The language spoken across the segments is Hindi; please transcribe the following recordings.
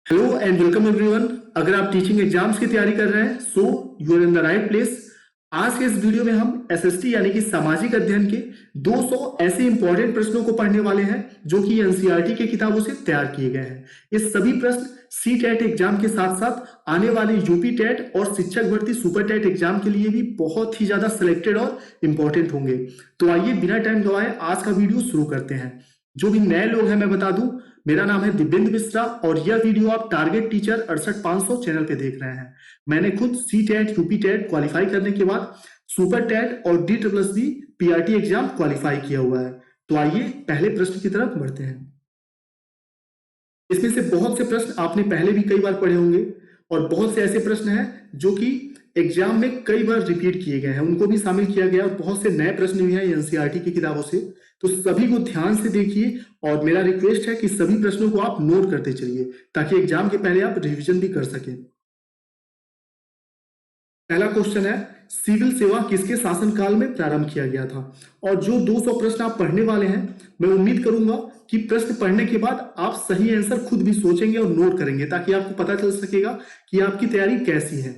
Hello and welcome everyone. अगर आप टीचिंग एग्जाम्स की तैयारी कर रहे हैं so you are in the right place. आज के इस वीडियो में हम एसएसटी यानी कि सामाजिक अध्ययन के 200 ऐसे इंपॉर्टेंट प्रश्नों को पढ़ने वाले हैं जो कि एनसीईआरटी की किताबों से तैयार किए गए हैं। ये सभी प्रश्न सी टेट एग्जाम के साथ साथ आने वाले यूपी टेट और शिक्षक भर्ती सुपर टेट एग्जाम के लिए भी बहुत ही ज्यादा सिलेक्टेड और इंपॉर्टेंट होंगे। तो आइए बिना टाइम गवाए आज का वीडियो शुरू करते हैं। जो भी नए लोग हैं मैं बता दूं, मेरा नाम है दिव्येंद्र मिश्रा और यह वीडियो आप टारगेट टीचर 68500 चैनल पे देख रहे हैं। मैंने खुद C TET UP TET qualify करने के बाद सुपर टेट और DSSB पीआरटी एग्जाम क्वालिफाई किया हुआ है। तो आइए पहले प्रश्न की तरफ बढ़ते हैं। इसमें से बहुत से प्रश्न आपने पहले भी कई बार पढ़े होंगे और बहुत से ऐसे प्रश्न हैं जो कि एग्जाम में कई बार रिपीट किए गए हैं, उनको भी शामिल किया गया और बहुत से नए प्रश्न भी हैं एनसीईआरटी की किताबों से। तो सभी को ध्यान से देखिए और मेरा रिक्वेस्ट है कि सभी प्रश्नों को आप नोट करते चलिए ताकि एग्जाम के पहले आप रिवीजन भी कर सकें। पहला क्वेश्चन है, सिविल सेवा किसके शासनकाल में प्रारंभ किया गया था? और जो 200 प्रश्न आप पढ़ने वाले हैं, मैं उम्मीद करूंगा कि प्रश्न पढ़ने के बाद आप सही आंसर खुद भी सोचेंगे और नोट करेंगे ताकि आपको पता चल सकेगा कि आपकी तैयारी कैसी है।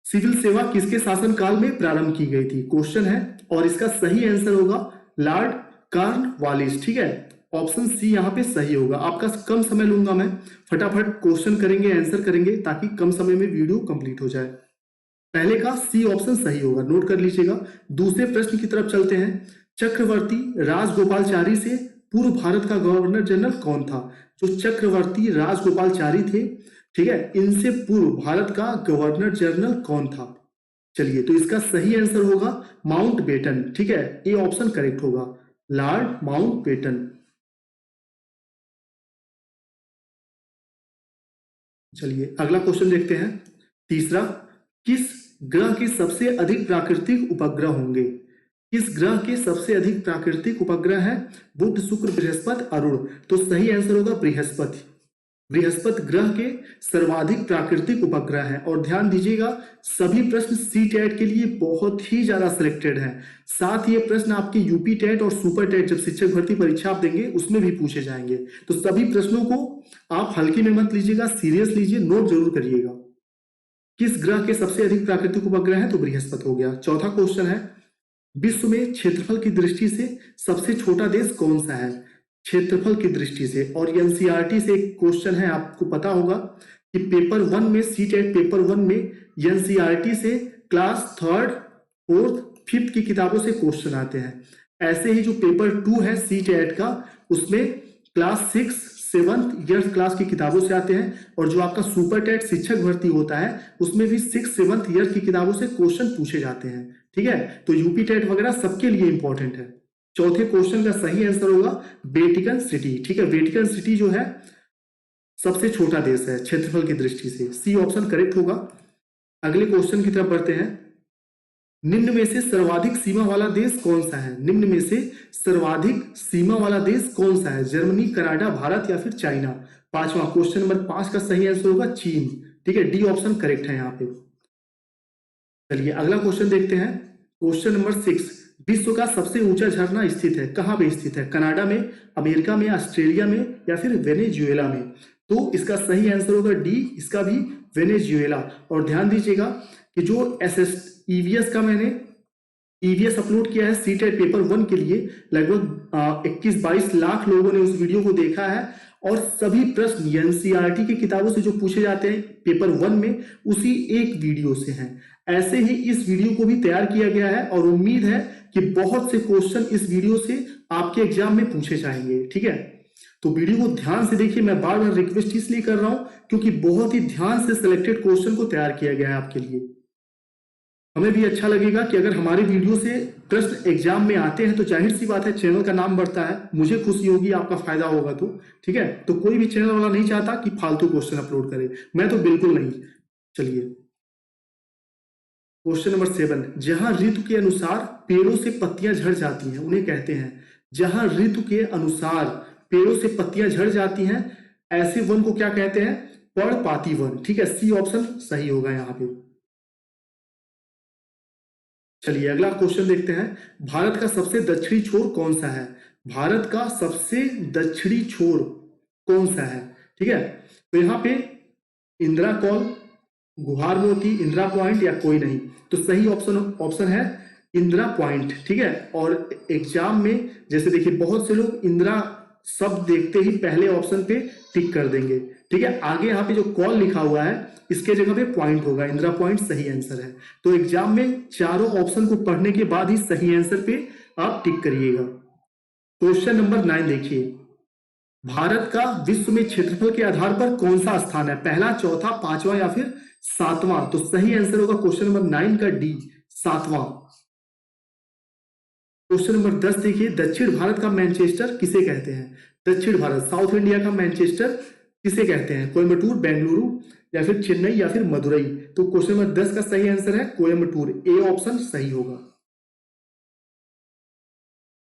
सिविल सेवा किसके शासनकाल में प्रारंभ की गई थी क्वेश्चन है और इसका सही आंसर होगा लॉर्ड कॉर्नवालिस। ठीक है, ऑप्शन सी यहाँ पे सही होगा। आपका कम समय लूंगा मैं, फटाफट क्वेश्चन करेंगे, आंसर करेंगे ताकि कम समय में वीडियो कंप्लीट हो जाए। पहले का सी ऑप्शन सही होगा, नोट कर लीजिएगा। दूसरे प्रश्न की तरफ चलते हैं। चक्रवर्ती राजगोपालचारी से पूर्व भारत का गवर्नर जनरल कौन था? जो चक्रवर्ती राजगोपालचारी थे, ठीक है, इनसे पूर्व भारत का गवर्नर जनरल कौन था? चलिए, तो इसका सही आंसर होगा माउंटबेटन। ठीक है, ये ऑप्शन करेक्ट होगा, लॉर्ड माउंटबेटन। चलिए अगला क्वेश्चन देखते हैं। तीसरा, किस ग्रह के सबसे अधिक प्राकृतिक उपग्रह होंगे? किस ग्रह के सबसे अधिक प्राकृतिक उपग्रह है? बुध, शुक्र, बृहस्पति, अरुण। तो सही आंसर होगा बृहस्पति। बृहस्पति ग्रह के सर्वाधिक प्राकृतिक उपग्रह है। और ध्यान दीजिएगा, सभी प्रश्न सी टेट के लिए बहुत ही ज्यादा सिलेक्टेड हैं। साथ ही ये प्रश्न आपके यूपी टेट और सुपर टेट जब शिक्षक भर्ती परीक्षा आप देंगे उसमें भी पूछे जाएंगे। तो सभी प्रश्नों को आप हल्के में मत लीजिएगा, सीरियस लीजिए, नोट जरूर करिएगा। किस ग्रह के सबसे अधिक प्राकृतिक उपग्रह है? तो बृहस्पति हो गया। चौथा क्वेश्चन है, विश्व में क्षेत्रफल की दृष्टि से सबसे छोटा देश कौन सा है? क्षेत्रफल की दृष्टि से। और एनसीईआरटी से एक क्वेश्चन है, आपको पता होगा कि पेपर 1 में, सी टेट पेपर 1 में एनसीईआरटी से क्लास 3rd, 4th, 5th की किताबों से क्वेश्चन आते हैं। ऐसे ही जो पेपर 2 है सी टेट का, उसमें क्लास 6, 7th ईयर्स क्लास की किताबों से आते हैं। और जो आपका सुपर टेट शिक्षक भर्ती होता है उसमें भी 6, 7th ईयर्स की किताबों से क्वेश्चन पूछे जाते हैं। ठीक है, तो यूपी टेट वगैरह सबके लिए इंपॉर्टेंट है। चौथे क्वेश्चन का सही आंसर होगा वेटिकन सिटी। ठीक है, वेटिकन सिटी जो है सबसे छोटा देश है क्षेत्रफल की दृष्टि से। सी ऑप्शन करेक्ट होगा। अगले क्वेश्चन की तरफ बढ़ते हैं। निम्न में से सर्वाधिक सीमा वाला देश कौन सा है? निम्न में से सर्वाधिक सीमा वाला देश कौन सा है? जर्मनी, कनाडा, भारत या फिर चाइना? पांचवा, क्वेश्चन नंबर 5 का सही आंसर होगा चीन। ठीक है, डी ऑप्शन करेक्ट है यहाँ पे। चलिए अगला क्वेश्चन देखते हैं। क्वेश्चन नंबर 6, विश्व का सबसे ऊंचा झरना स्थित है, कहां पे स्थित है? कनाडा में, अमेरिका में, ऑस्ट्रेलिया में या फिर वेनेजुएला में? तो इसका सही आंसर होगा डी, इसका भी वेनेजुएला। और ध्यान दीजिएगा कि जो ईवीएस का मैंने ईवीएस अपलोड किया है सी टेट पेपर 1 के लिए, लगभग 21-22 लाख लोगों ने उस वीडियो को देखा है। और सभी प्रश्न एनसीईआरटी की किताबों से जो पूछे जाते हैं पेपर 1 में, उसी एक वीडियो से हैं। ऐसे ही इस वीडियो को भी तैयार किया गया है और उम्मीद है कि बहुत से क्वेश्चन इस वीडियो से आपके एग्जाम में पूछे जाएंगे। ठीक है, तो वीडियो को ध्यान से देखिए। मैं बार बार रिक्वेस्ट इसलिए कर रहा हूं क्योंकि बहुत ही ध्यान से सिलेक्टेड क्वेश्चन को तैयार किया गया है आपके लिए। हमें भी अच्छा लगेगा कि अगर हमारे वीडियो से प्रश्न एग्जाम में आते हैं तो जाहिर सी बात है चैनल का नाम बढ़ता है, मुझे खुशी होगी, आपका फायदा होगा। तो ठीक है, तो कोई भी चैनल वाला नहीं चाहता कि फालतू क्वेश्चन अपलोड करे, मैं तो बिल्कुल नहीं। चलिए क्वेश्चन नंबर 7, जहां ऋतु के अनुसार पेड़ों से पत्तियां झड़ जाती हैं उन्हें कहते हैं? जहां ऋतु के अनुसार पेड़ों से पत्तियां झड़ जाती हैं ऐसे वन को क्या कहते हैं? पर्णपाती वन। ठीक है, सी ऑप्शन सही होगा यहाँ पे। चलिए अगला क्वेश्चन देखते हैं। भारत का सबसे दक्षिणी छोर कौन सा है? भारत का सबसे दक्षिणी छोर कौन सा है? ठीक है। तो यहाँ पे इंदिरा कॉल, गुहार मोती, इंदिरा पॉइंट या कोई नहीं, तो सही ऑप्शन है इंदिरा पॉइंट। ठीक है। और एग्जाम में जैसे देखिए बहुत से लोग इंदिरा शब्द देखते ही पहले ऑप्शन पे टिक कर देंगे। ठीक है। आगे यहाँ पे जो कॉल लिखा हुआ है इसके जगह पे पॉइंट होगा, इंदिरा पॉइंट सही आंसर है। तो एग्जाम में चारों ऑप्शन को पढ़ने के बाद ही सही आंसर पे आप टिक करिएगा। क्वेश्चन नंबर 9 देखिए, भारत का विश्व में क्षेत्रफल के आधार पर कौन सा स्थान है? पहला, चौथा, पांचवा या फिर सातवां? तो सही आंसर होगा क्वेश्चन नंबर 9 का डी, सातवां। क्वेश्चन नंबर 10 देखिए, दक्षिण भारत का मैनचेस्टर किसे कहते हैं? दक्षिण भारत, साउथ इंडिया का मैनचेस्टर किसे कहते हैं? कोयम्बटूर, बेंगलुरु या फिर चेन्नई या फिर मदुरई? तो क्वेश्चन नंबर 10 का सही आंसर है कोयम्बटूर, ए ऑप्शन सही होगा।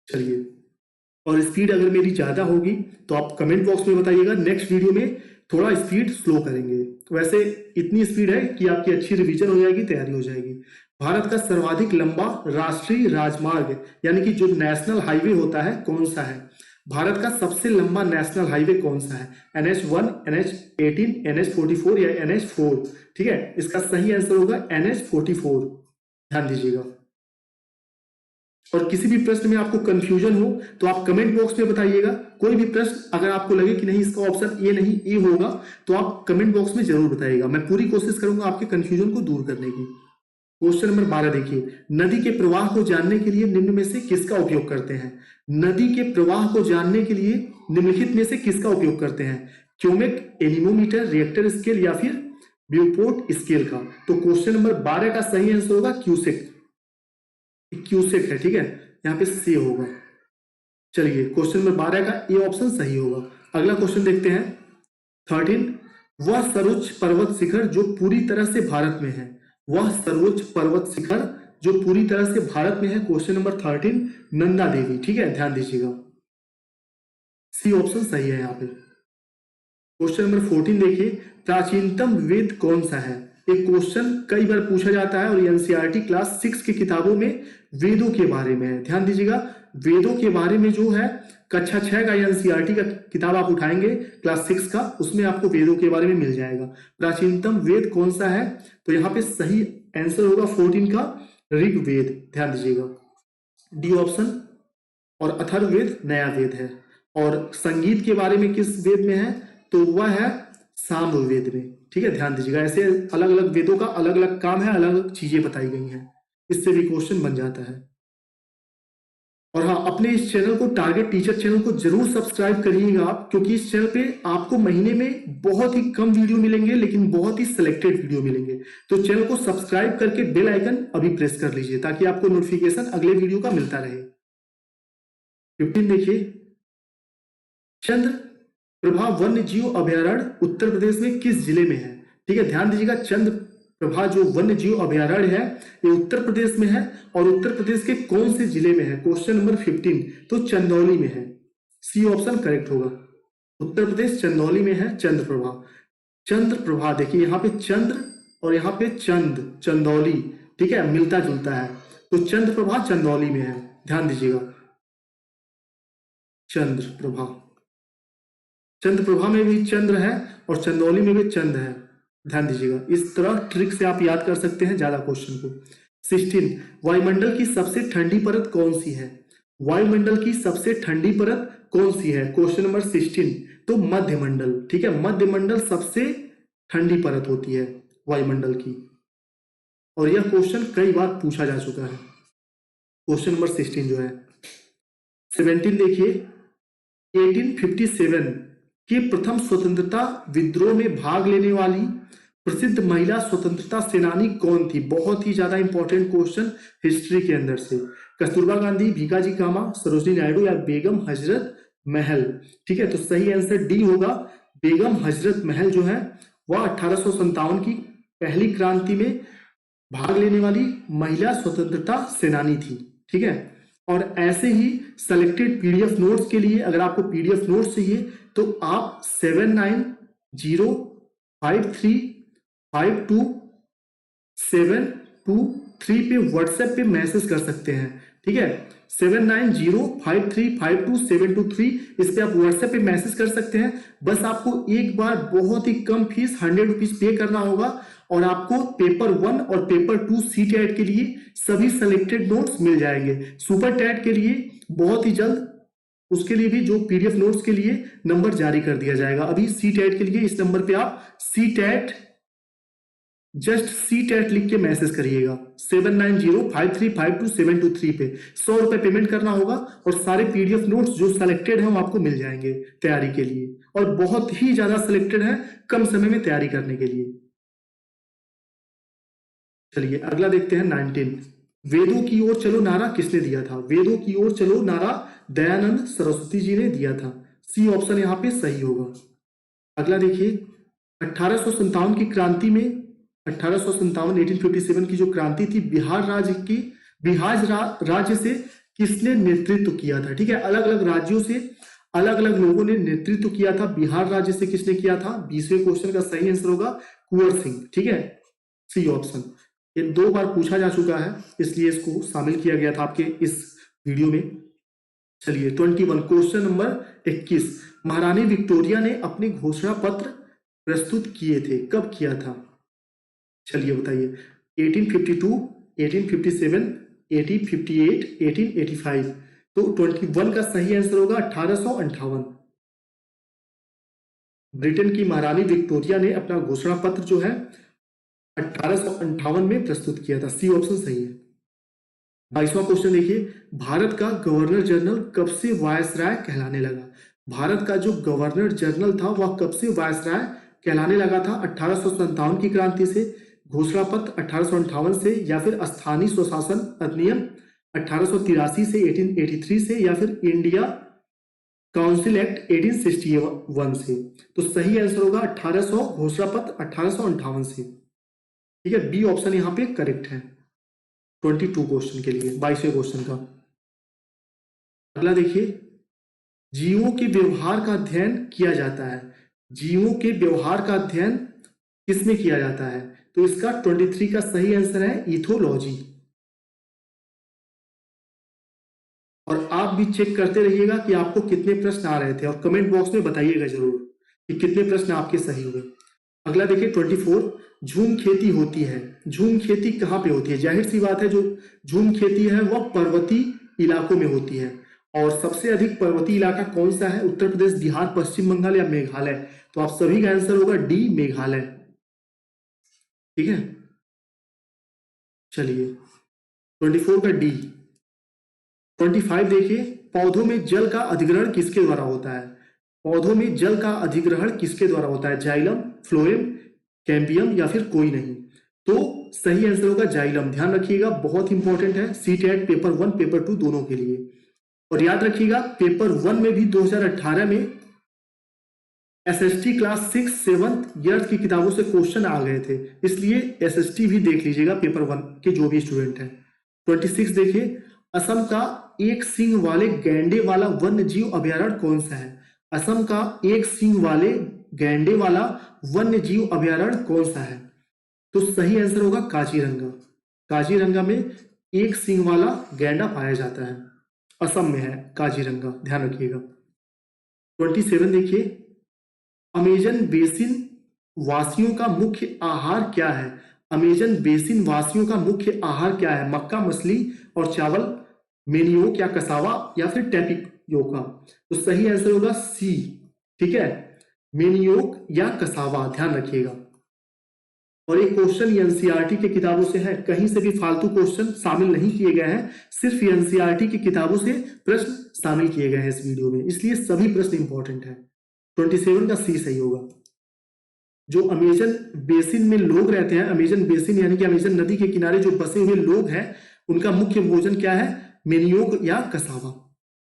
चलिए, और स्पीड अगर मेरी ज्यादा होगी तो आप कमेंट बॉक्स में बताइएगा, नेक्स्ट वीडियो में थोड़ा स्पीड स्लो करेंगे। वैसे इतनी स्पीड है कि आपकी अच्छी रिवीजन हो जाएगी, तैयारी हो जाएगी। भारत का सर्वाधिक लंबा राष्ट्रीय राजमार्ग यानी कि जो नेशनल हाईवे होता है कौन सा है? भारत का सबसे लंबा नेशनल हाईवे कौन सा है? NH1, NH18, NH44 या NH4? ठीक है, इसका सही आंसर होगा NH44, ध्यान दीजिएगा। और किसी भी प्रश्न में आपको कंफ्यूजन हो तो आप कमेंट बॉक्स में बताइएगा। कोई भी प्रश्न अगर आपको लगे कि नहीं इसका ऑप्शन ए नहीं ए होगा तो आप कमेंट बॉक्स में जरूर बताइएगा, मैं पूरी कोशिश करूंगा आपके कंफ्यूजन को दूर करने की। क्वेश्चन नंबर 12 देखिए, नदी के प्रवाह को जानने के लिए निम्न में से किसका उपयोग करते हैं? नदी के प्रवाह को जानने के लिए निम्नलिखित में से किसका उपयोग करते हैं? क्यूमेक, एनीमोमीटर, रिएक्टर स्केल या फिर ब्यूपोर्ट स्केल का? तो क्वेश्चन नंबर 12 का सही आंसर होगा क्यूसेक, क्यूसेक है। ठीक है, यहाँ पे सी होगा। चलिए, क्वेश्चन नंबर 12 का ए ऑप्शन सही होगा। अगला क्वेश्चन देखते हैं 13, वह सर्वोच्च पर्वत शिखर जो पूरी तरह से भारत में है? वह सर्वोच्च पर्वत शिखर जो पूरी तरह से भारत में है, क्वेश्चन नंबर 13 नंदा देवी। ठीक है, ध्यान दीजिएगा, सी ऑप्शन सही है यहाँ पे। क्वेश्चन नंबर 14 देखिए, प्राचीनतम वेद कौन सा है? एक क्वेश्चन कई बार पूछा जाता है और एनसीईआरटी क्लास 6 की किताबों में वेदों के बारे में है। ध्यान दीजिएगा, वेदों के बारे में जो है कक्षा 6 का एनसीईआरटी का किताब आप उठाएंगे क्लास 6 का, उसमें आपको वेदों के बारे में मिल जाएगा। प्राचीनतम वेद कौन सा है? तो यहाँ पे सही आंसर होगा 14 का ऋग्वेद, ध्यान दीजिएगा, डी ऑप्शन। और अथर्ववेद नया वेद है। और संगीत के बारे में किस वेद में है? तो वह है सामवेद में। ठीक है, ध्यान दीजिएगा, ऐसे अलग अलग वेदों का अलग अलग काम है, अलग अलग चीजें बताई गई हैं, इससे भी क्वेश्चन बन जाता है। और हाँ, अपने इस चैनल को, टारगेट टीचर चैनल को जरूर सब्सक्राइब करिएगा आप, क्योंकि इस चैनल पे आपको महीने में बहुत ही कम वीडियो मिलेंगे लेकिन बहुत ही सिलेक्टेड वीडियो मिलेंगे। तो चैनल को सब्सक्राइब करके बेल आइकन अभी प्रेस कर लीजिए ताकि आपको नोटिफिकेशन अगले वीडियो का मिलता रहे। 15 देखिए, चंद्र प्रभा वन्य जीव अभयारण्य उत्तर प्रदेश में किस जिले में है? ठीक है, ध्यान दीजिएगा, चंद्र प्रभा जो वन्य जीव अभयारण्य है ये उत्तर प्रदेश में है। और उत्तर प्रदेश के कौन से जिले में है? क्वेश्चन नंबर 15, तो चंदौली में है, सी ऑप्शन करेक्ट होगा। उत्तर प्रदेश चंदौली में है चंद्र प्रभा। चंद्र प्रभा देखिए, यहाँ पे चंद्र और यहाँ पे चंद, चंदौली, ठीक है, मिलता जुलता है, तो चंद्र प्रभा चंदौली में है, ध्यान दीजिएगा, चंद्र प्रभा। चंद्र प्रभा में भी चंद्र है और चंदौली में भी चंद्र है, ध्यान दीजिएगा। इस तरह ट्रिक से आप याद कर सकते हैं ज्यादा क्वेश्चन को। 16, वायुमंडल की सबसे ठंडी परत कौन सी है? वायुमंडल की सबसे ठंडी परत कौन सी है? क्वेश्चन नंबर 16, तो मध्यमंडल। ठीक है, मध्यमंडल सबसे ठंडी परत होती है वायुमंडल की, और यह क्वेश्चन कई बार पूछा जा चुका है। क्वेश्चन नंबर 16 जो है। 17 देखिए, 1857 के प्रथम स्वतंत्रता विद्रोह में भाग लेने वाली प्रसिद्ध महिला स्वतंत्रता सेनानी कौन थी? बहुत ही ज्यादा इंपॉर्टेंट क्वेश्चन हिस्ट्री के अंदर से। कस्तूरबा गांधी, भीकाजी कामा, सरोजिनी नायडू या बेगम हजरत महल? ठीक है, तो सही आंसर डी होगा, बेगम हजरत महल जो है वह 1857 की पहली क्रांति में भाग लेने वाली महिला स्वतंत्रता सेनानी थी। ठीक है, और ऐसे ही सेलेक्टेड पीडीएफ नोट्स के लिए, अगर आपको पीडीएफ नोट्स चाहिए तो आप 7905352723 पे व्हाट्सएप पे मैसेज कर सकते हैं। ठीक है, 7905352723। इस पे आप व्हाट्सएप पे मैसेज कर सकते हैं। बस आपको एक बार बहुत ही कम फीस 100 रुपीज पे करना होगा और आपको पेपर 1 और पेपर 2 CTET के लिए सभी सेलेक्टेड नोट्स मिल जाएंगे। सुपर टैट के लिए बहुत ही जल्द उसके लिए भी जो PDF नोट्स के लिए नंबर जारी कर दिया जाएगा। अभी CTET के लिए इस नंबर पे आप जस्ट CTET लिख के मैसेज करिएगा 7905352723 पे। 100 रुपए पेमेंट करना होगा और सारे PDF नोट्स जो सिलेक्टेड हैं वो आपको मिल जाएंगे तैयारी के लिए, और बहुत ही ज्यादा सिलेक्टेड है कम समय में तैयारी करने के लिए। चलिए अगला देखते हैं 19। वेदों की ओर चलो नारा किसने दिया था? वेदों की ओर चलो नारा दयानंद सरस्वती जी ने दिया था। सी ऑप्शन यहाँ पे सही होगा। अगला देखिए 1857 की क्रांति में 1857 की जो क्रांति थी बिहार राज्य से किसने नेतृत्व किया था? ठीक है, अलग अलग राज्यों से अलग अलग लोगों ने नेतृत्व किया था। बिहार राज्य से किसने किया था? 20वें क्वेश्चन का सही आंसर होगा कुंवर सिंह। ठीक है, सी ऑप्शन। ये 2 बार पूछा जा चुका है इसलिए इसको शामिल किया गया था आपके इस वीडियो में। चलिए 21 क्वेश्चन नंबर 21। महारानी विक्टोरिया ने अपने घोषणा पत्र प्रस्तुत किए थे, कब किया था? चलिए बताइए। 1852, 1857, 1858, 1885। तो 21 का सही आंसर होगा 1858। ब्रिटेन की महारानी विक्टोरिया ने अपना घोषणा पत्र जो है 1858 में प्रस्तुत किया था। सी ऑप्शन सही है। 22वां क्वेश्चन देखिए। भारत का गवर्नर जनरल कब से वायसराय कहलाने लगा? भारत का जो गवर्नर जनरल था वह कब से वायसराय कहलाने लगा था? 1857 की क्रांति से, घोषणा पत्र 1858 से, या फिर स्थानीय स्वशासन अधिनियम 1883 से 1883 से, या फिर इंडिया काउंसिल एक्ट 1861 से। तो सही आंसर होगा 1800, घोषणा पत्र 1858 से। ठीक है, बी ऑप्शन यहाँ पे करेक्ट है 22 क्वेश्चन के लिए, 22वें क्वेश्चन का। अगला देखिए। जीवों के व्यवहार का अध्ययन किया जाता है। जीवों के व्यवहार का अध्ययन किसमें किया जाता है? तो इसका 23 का सही आंसर है इथोलॉजी। और आप भी चेक करते रहिएगा कि आपको कितने प्रश्न आ रहे थे और कमेंट बॉक्स में बताइएगा जरूर कि कितने प्रश्न आपके सही हुए। अगला देखिए 24। झूम खेती होती है। झूम खेती कहाँ पे होती है? जाहिर सी बात है जो झूम खेती है वह पर्वतीय इलाकों में होती है। और सबसे अधिक पर्वतीय इलाका कौन सा है? उत्तर प्रदेश, बिहार, पश्चिम बंगाल या मेघालय? तो आप सभी का आंसर होगा डी, मेघालय। ठीक है, चलिए 24 का डी। 25 देखिए। पौधों में जल का अधिग्रहण किसके द्वारा होता है? पौधों में जल का अधिग्रहण किसके द्वारा होता है? जाइलम, फ्लोएम, कैम्बियम या फिर कोई नहीं? तो सही आंसर होगा जाइलम। ध्यान रखिएगा, बहुत इंपॉर्टेंट है CTET पेपर 1 पेपर 2 दोनों के लिए। और याद रखिएगा पेपर 1 में भी 2018 में SST क्लास 6, 7th ईयर की किताबों से क्वेश्चन आ गए थे, इसलिए SST भी देख लीजिएगा पेपर 1 के जो भी स्टूडेंट हैं। 26 देखिए। असम का एक सींग वाले गैंडे वाला वन्य जीव अभयारण्य कौन सा है? असम का एक सींग वाले गैंडे वाला वन्य जीव अभयारण्य कौन सा है? तो सही आंसर होगा काजीरंगा। काजीरंगा में एक सींग वाला गैंडा पाया जाता है, असम में है काजीरंगा, ध्यान रखिएगा। 27 देखिए। अमेजन बेसिन वासियों का मुख्य आहार क्या है? अमेजन बेसिन वासियों का मुख्य आहार क्या है? मक्का, मछली और चावल, मेनियोक या कसावा, या फिर टेपियोका? तो सही आंसर होगा सी। ठीक है, मेनियोक या कसावा, ध्यान रखिएगा। और एक क्वेश्चन एनसीईआरटी की किताबों से है, कहीं से भी फालतू क्वेश्चन शामिल नहीं किए गए हैं, सिर्फ एनसीईआरटी की किताबों से प्रश्न शामिल किए गए हैं इस वीडियो में, इसलिए सभी प्रश्न इंपॉर्टेंट है। 27 का सी सही होगा। जो अमेजन बेसिन में लोग रहते हैं, अमेजन बेसिन यानी कि अमेजन नदी के किनारे जो बसे हुए लोग हैं, उनका मुख्य भोजन क्या है? मेनियोक या कसावा।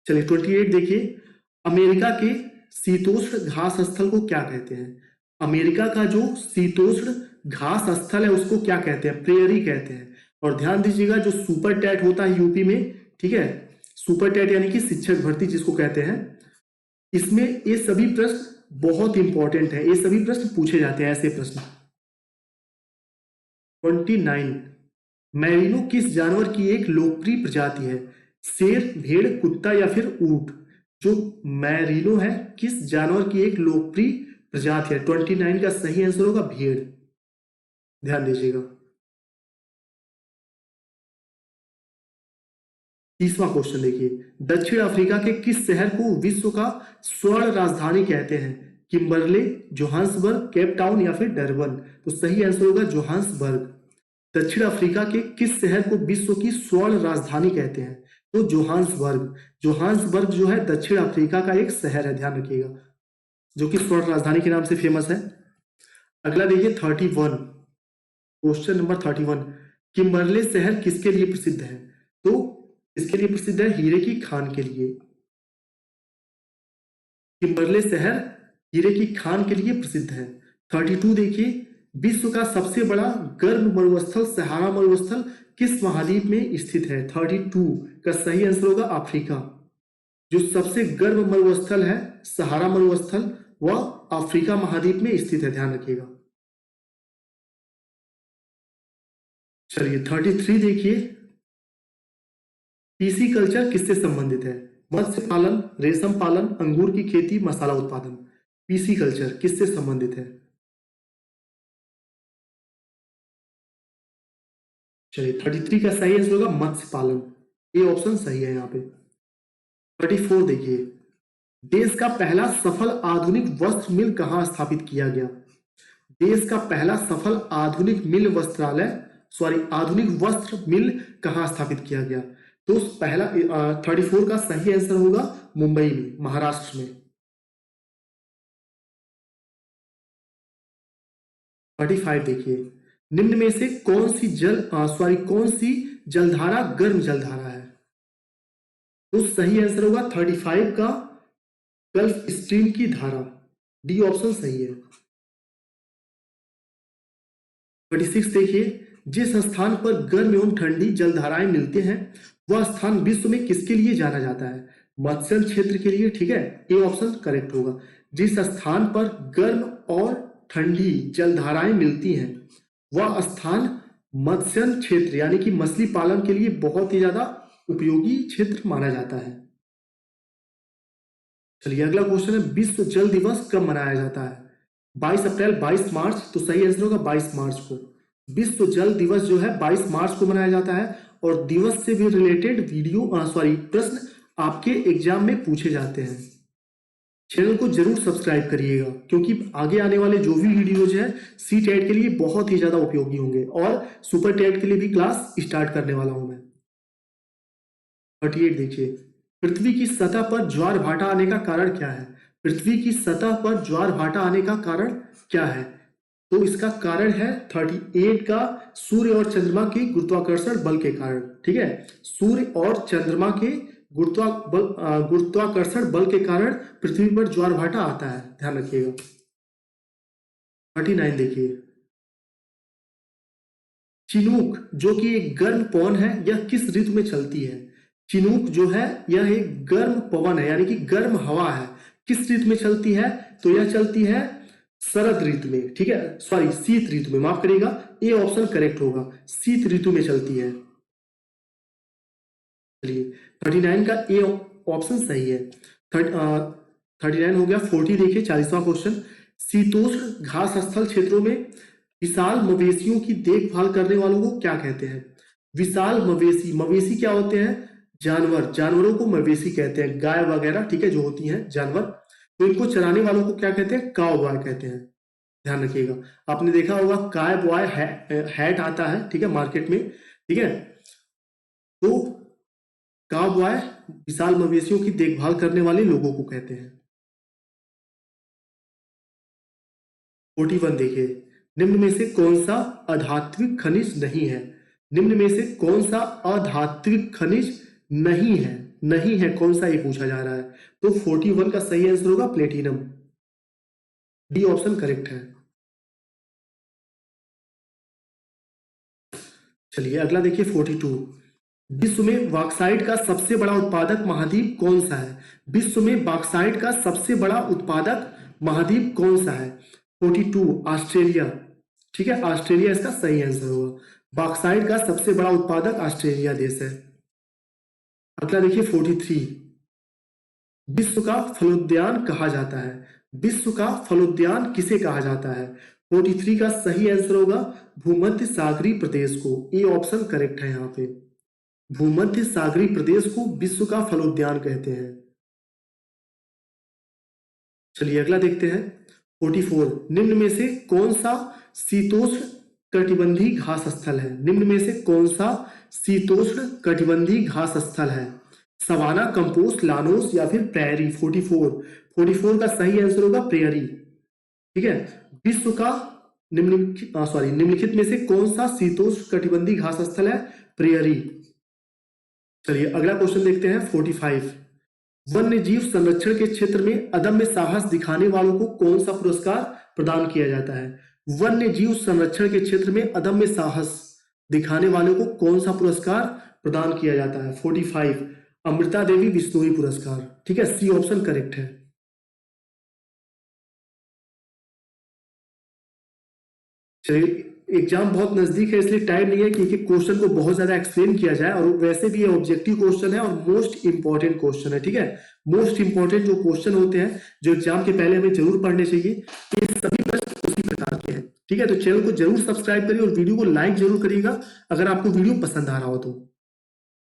चलिए 28 देखिए। अमेरिका के शीतोष्ण घास स्थल को क्या कहते हैं? अमेरिका का जो शीतोष्ण घास स्थल है उसको क्या कहते हैं? प्रेयरी कहते हैं। और ध्यान दीजिएगा जो सुपर टैट होता है यूपी में, ठीक है, सुपर टैट यानी कि शिक्षक भर्ती जिसको कहते हैं, इसमें ये सभी प्रश्न बहुत इंपॉर्टेंट है, ये सभी प्रश्न पूछे जाते हैं, ऐसे प्रश्न। 29। मैरिनो किस जानवर की एक लोकप्रिय प्रजाति है? शेर, भेड़, कुत्ता या फिर ऊंट? जो मैरिनो है किस जानवर की एक लोकप्रिय प्रजाति है? 29 का सही आंसर होगा भेड़। ध्यान दीजिएगा। 30वां क्वेश्चन देखिए, दक्षिण अफ्रीका के किस शहर को विश्व का स्वर्ण राजधानी कहते हैं? किम्बरले, जोहान्सबर्ग, केप टाउन या फिर डरबन? तो सही आंसर होगा जोहान्सबर्ग। दक्षिण अफ्रीका के किस शहर को विश्व की स्वर्ण राजधानी कहते हैं? तो जोहान्सबर्ग। जोहान्सबर्ग जो है दक्षिण अफ्रीका का एक शहर है, ध्यान रखिएगा, जो कि स्वर्ण राजधानी के नाम से फेमस है। अगला देखिए 31, क्वेश्चन नंबर 31, किम्बरले शहर किसके लिए प्रसिद्ध है? तो इसके लिए प्रसिद्ध है हीरे की खान के लिए। किम्बरले शहर हीरे की खान के लिए प्रसिद्ध है। 32 देखिए, विश्व का सबसे बड़ा गर्म मरुस्थल सहारा मरुस्थल किस महाद्वीप में स्थित है? 32 का सही आंसर होगा अफ्रीका। जो सबसे गर्म मरुस्थल है सहारा मरुस्थल, वह अफ्रीका महाद्वीप में स्थित है, ध्यान रखिएगा। चलिए 33 देखिए, पीसी कल्चर किससे संबंधित है? मत्स्य पालन, रेशम पालन, अंगूर की खेती, मसाला उत्पादन? पीसी कल्चर किससे संबंधित है? चलिए 33 का सही आंसर होगा मत्स्य पालन, ये ऑप्शन सही है यहाँ पे। 34 देखिए, देश का पहला सफल आधुनिक वस्त्र मिल कहाँ स्थापित किया गया? देश का पहला सफल आधुनिक मिल वस्त्रालय आधुनिक वस्त्र मिल कहाँ स्थापित किया गया? तो पहला 34 का सही आंसर होगा मुंबई में, महाराष्ट्र में। 35 देखिए, निम्न में से कौन सी जलधारा गर्म जलधारा है? तो सही आंसर होगा 35 का गल्फ स्ट्रीम की धारा, डी ऑप्शन सही है। 36 देखिए, जिस स्थान पर गर्म एवं ठंडी जलधाराएं मिलते हैं वह स्थान विश्व में किसके लिए जाना जाता है? मत्स्य क्षेत्र के लिए, ठीक है, ए ऑप्शन करेक्ट होगा। जिस स्थान पर गर्म और ठंडी जलधाराएं मिलती हैं वह स्थान मत्स्य क्षेत्र यानी कि मछली पालन के लिए बहुत ही ज्यादा उपयोगी क्षेत्र माना जाता है। चलिए अगला क्वेश्चन है, विश्व जल दिवस कब मनाया जाता है? 22 अप्रैल, 22 मार्च? तो सही आंसर होगा 22 मार्च को। विश्व जल दिवस जो है 22 मार्च को मनाया जाता है और दिवस से भी रिलेटेड प्रश्न आपके एग्जाम में पूछे जाते हैं। चैनल को जरूर सब्सक्राइब करिएगा क्योंकि आगे आने वाले जो भी वीडियोज है सी टेट के लिए बहुत ही ज्यादा उपयोगी होंगे और सुपर टेट के लिए भी क्लास स्टार्ट करने वाला हूं मैं। 38 देखिए, पृथ्वी की सतह पर ज्वार भाटा आने का कारण क्या है? पृथ्वी की सतह पर ज्वार भाटा आने का कारण क्या है? तो इसका कारण है 38 का सूर्य और चंद्रमा के गुरुत्वाकर्षण बल के कारण, ठीक है, सूर्य और चंद्रमा के गुरुत्वाकर्षण बल के कारण पृथ्वी पर ज्वार भाटा आता है, ध्यान रखिएगा। 39 देखिए, चिनूक जो कि एक गर्म पवन है यह किस ऋतु में चलती है? चिनूक जो है यह एक गर्म पवन है यानी कि गर्म हवा है, किस ऋतु में चलती है? तो यह चलती है शरद ऋतु में, ठीक है, शीत ऋतु में, माफ करिएगा, ए ऑप्शन करेक्ट होगा, शीत ऋतु में चलती है। चलिए 39 का ए ऑप्शन सही है। 39 हो गया। 40 देखिए, 40वां क्वेश्चन, शीतोष्ण घास स्थल क्षेत्रों में विशाल मवेशियों की देखभाल करने वालों को क्या कहते हैं? विशाल मवेशी क्या होते हैं? जानवरों को मवेशी कहते हैं, गाय वगैरह, ठीक है, जो होती हैं जानवर, तो इनको चराने वालों को क्या कहते हैं? काव बॉय कहते हैं, ध्यान रखिएगा। आपने देखा होगा काय बॉय हैट आता है, ठीक है, मार्केट में, ठीक है, तो काव बॉय विशाल मवेशियों की देखभाल करने वाले लोगों को कहते हैं। 41 देखिए, निम्न में से कौन सा अधात्विक खनिज नहीं है? निम्न में से कौन सा अधात्विक खनिज नहीं है? नहीं है कौन सा, ये पूछा जा रहा है। तो 41 का सही आंसर होगा प्लेटिनम, डी ऑप्शन करेक्ट है। चलिए अगला देखिए 42, विश्व में बॉक्साइट का सबसे बड़ा उत्पादक महाद्वीप कौन सा है? विश्व में बॉक्साइट का सबसे बड़ा उत्पादक महाद्वीप कौन सा है? 42 ऑस्ट्रेलिया, ठीक है, ऑस्ट्रेलिया इसका सही आंसर होगा। बॉक्साइट का सबसे बड़ा उत्पादक ऑस्ट्रेलिया देश है। अगला देखिए 43, विश्व का फलोद्यान कहा जाता है। विश्व का फलोद्यान किसे कहा जाता है? 43 का सही आंसर होगा भूमध्य सागरीय प्रदेश को। ए ऑप्शन करेक्ट है यहाँ पे। भूमध्य सागरीय प्रदेश को विश्व का फलोद्यान कहते हैं। चलिए अगला देखते हैं 44, निम्न में से कौन सा शीतोष्ण कटिबंधीय घास स्थल है? निम्न में से कौन सा शीतोष्ण कटिबंधीय घास स्थल है? सवाना, कंपोस्ट, लानोस या फिर प्रेयरी? 44 का सही आंसर होगा प्रेयरी। ठीक है, विश्व का निम्नलिखित में से कौन सा शीतोष्ण कटिबंधीय घास स्थल है? प्रेयरी। चलिए अगला क्वेश्चन देखते हैं 45, वन्य जीव संरक्षण के क्षेत्र में अदम्य साहस दिखाने वालों को कौन सा पुरस्कार प्रदान किया जाता है? वन्य जीव संरक्षण के क्षेत्र में अदम्य साहस दिखाने वालों को कौन सा पुरस्कार प्रदान किया जाता है? 45 अमृता देवी बिश्नोई पुरस्कार। ठीक है, सी ऑप्शन करेक्ट है। चलिए एग्जाम बहुत नजदीक है इसलिए टाइम नहीं है कि क्वेश्चन को बहुत ज्यादा एक्सप्लेन किया जाए, और वैसे भी ये ऑब्जेक्टिव क्वेश्चन है और मोस्ट इंपॉर्टेंट क्वेश्चन है। ठीक है, मोस्ट इंपॉर्टेंट जो क्वेश्चन होते हैं जो एग्जाम के पहले हमें जरूर पढ़ने चाहिए, ये सभी प्रश्न उसी प्रकार के हैं। ठीक है, तो चैनल को जरूर सब्सक्राइब करिए और वीडियो को लाइक जरूर करिएगा अगर आपको वीडियो पसंद आ रहा हो तो।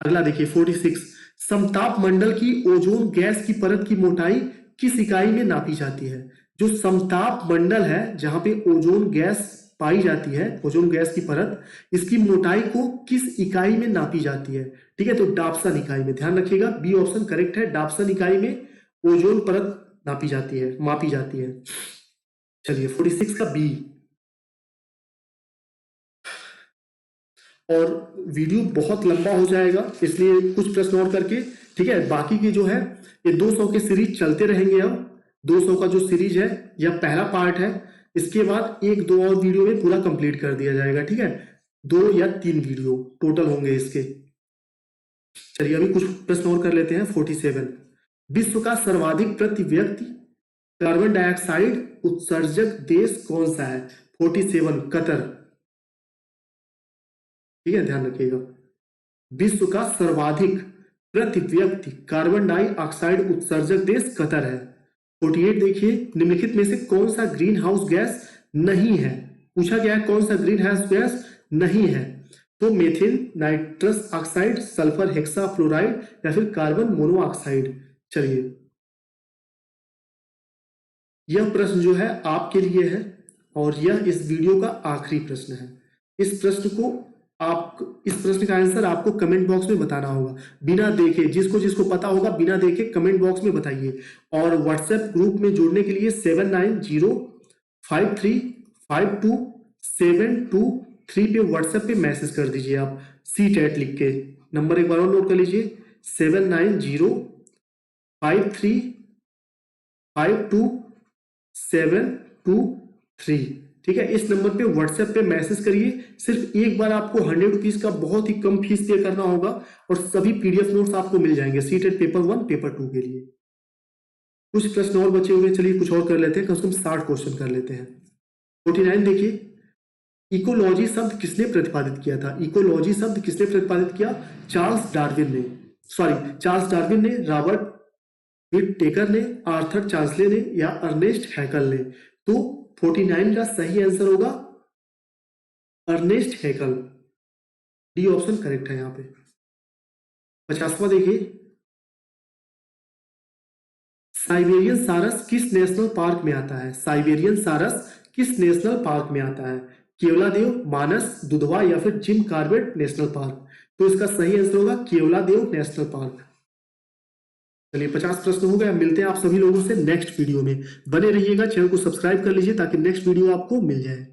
अगला देखिए 46, समताप मंडल की ओजोन गैस की परत की मोटाई किस इकाई में नापी जाती है? जो समताप मंडल है जहां पे ओजोन गैस पाई जाती है, ओजोन गैस की परत, इसकी मोटाई को किस इकाई में नापी जाती है? ठीक है, तो डाप्सन इकाई में। ध्यान रखिएगा, बी ऑप्शन करेक्ट है, डाप्सन इकाई में ओजोन परत नापी जाती है, मापी जाती है। चलिए 46 का बी। और वीडियो बहुत लंबा हो जाएगा इसलिए कुछ प्रश्न और करके, ठीक है, बाकी की जो है ये 200 के सीरीज चलते रहेंगे। अब 200 का जो सीरीज है यह पहला पार्ट है, इसके बाद 1-2 और वीडियो में पूरा कंप्लीट कर दिया जाएगा। ठीक है, 2 या 3 वीडियो टोटल होंगे इसके। चलिए अभी कुछ प्रश्न और कर लेते हैं 47, विश्व का सर्वाधिक प्रति व्यक्ति कार्बन डाइऑक्साइड उत्सर्जक देश कौन सा है? 47 कतर। ठीक है, ध्यान रखिएगा, विश्व का सर्वाधिक प्रति व्यक्ति कार्बन डाइऑक्साइड उत्सर्जक देश कतर है। 48 देखिए, निम्नलिखित में से कौन सा ग्रीन हाउस गैस नहीं है? पूछा गया है कौन सा ग्रीन हाउस गैस नहीं है, तो methane, nitrous oxide, sulphur hexafluoride या फिर कार्बन मोनोऑक्साइड। चलिए यह प्रश्न जो है आपके लिए है और यह इस वीडियो का आखिरी प्रश्न है। इस प्रश्न का आंसर आपको कमेंट बॉक्स में बताना होगा, बिना देखे। जिसको जिसको पता होगा बिना देखे कमेंट बॉक्स में बताइए। और व्हाट्सएप ग्रुप में जुड़ने के लिए 7905352723 पे व्हाट्सएप पे मैसेज कर दीजिए आप, CTET लिख के। नंबर एक बार और नोट कर लीजिए, 7905352723। ठीक है, इस नंबर पे व्हाट्सएप पे मैसेज करिए। सिर्फ एक बार आपको 100 रुपीज का बहुत ही कम फीस पे करना होगा और सभी PDF नोट्स आपको मिल जाएंगे CTET पेपर 1 पेपर 2 के लिए। कुछ प्रश्न और बचे हुए, चलिए कुछ और कर लेते हैं, कम से कम 60 क्वेश्चन कर लेते हैं। 49 देखिए, इकोलॉजी शब्द किसने प्रतिपादित किया था? इकोलॉजी शब्द किसने प्रतिपादित किया? चार्ल्स डार्विन ने, रॉबर्ट विटेकर ने, आर्थर चांसले ने या अर्नेस्ट हैकल ने? तो 49 का सही आंसर होगा अर्नेस्ट हैकल, डी ऑप्शन करेक्ट है यहाँ पे। 50वां देखिए, साइबेरियन सारस किस नेशनल पार्क में आता है? साइबेरियन सारस किस नेशनल पार्क में आता है? केवलादेव, मानस, दुधवा या फिर जिम कॉर्बेट नेशनल पार्क? तो इसका सही आंसर होगा केवलादेव नेशनल पार्क। चलिए 50 प्रश्न हो गए। मिलते हैं आप सभी लोगों से नेक्स्ट वीडियो में। बने रहिएगा, चैनल को सब्सक्राइब कर लीजिए ताकि नेक्स्ट वीडियो आपको मिल जाए।